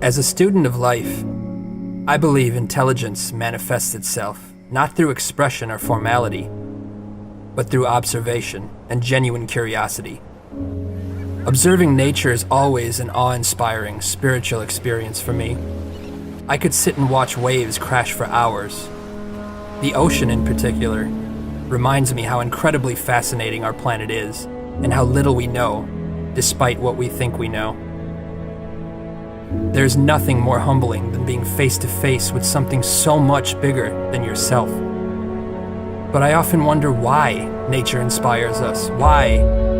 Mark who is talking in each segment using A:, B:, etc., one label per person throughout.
A: As a student of life, I believe intelligence manifests itself not through expression or formality, but through observation and genuine curiosity. Observing nature is always an awe-inspiring spiritual experience for me. I could sit and watch waves crash for hours. The ocean in particular reminds me how incredibly fascinating our planet is and how little we know, despite what we think we know. There's nothing more humbling than being face to face with something so much bigger than yourself. But I often wonder why nature inspires us, why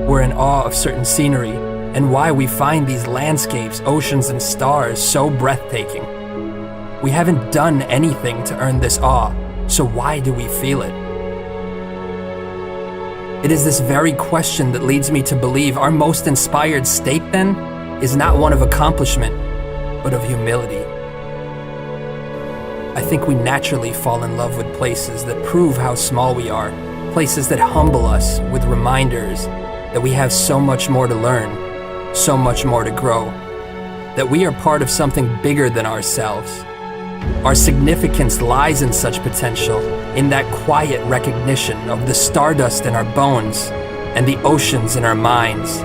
A: we're in awe of certain scenery, and why we find these landscapes, oceans, and stars so breathtaking. We haven't done anything to earn this awe, so why do we feel it? It is this very question that leads me to believe our most inspired state, then, is not one of accomplishment, but of humility. I think we naturally fall in love with places that prove how small we are, places that humble us with reminders that we have so much more to learn, so much more to grow, that we are part of something bigger than ourselves. Our significance lies in such potential, in that quiet recognition of the stardust in our bones and the oceans in our minds,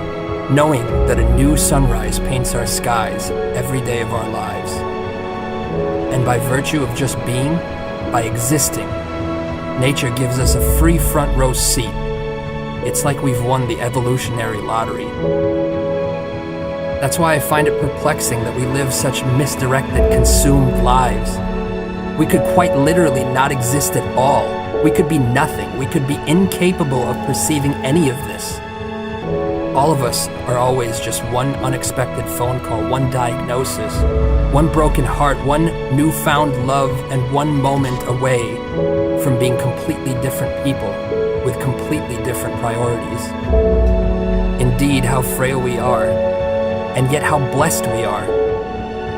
A: knowing that a new sunrise paints our skies every day of our lives. And by virtue of just being, by existing, nature gives us a free front row seat. It's like we've won the evolutionary lottery. That's why I find it perplexing that we live such misdirected, consumed lives. We could quite literally not exist at all. We could be nothing. We could be incapable of perceiving any of this. All of us are always just one unexpected phone call, one diagnosis, one broken heart, one newfound love, and one moment away from being completely different people with completely different priorities. Indeed, how frail we are, and yet how blessed we are.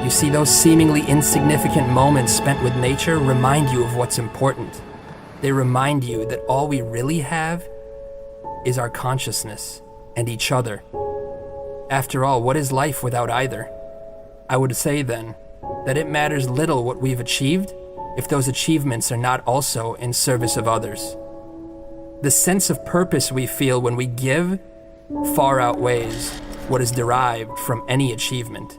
A: You see, those seemingly insignificant moments spent with nature remind you of what's important. They remind you that all we really have is our consciousness and each other. After all, what is life without either? I would say then that it matters little what we've achieved if those achievements are not also in service of others. The sense of purpose we feel when we give far outweighs what is derived from any achievement.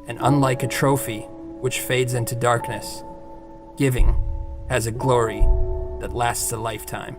A: And unlike a trophy which fades into darkness, giving has a glory that lasts a lifetime.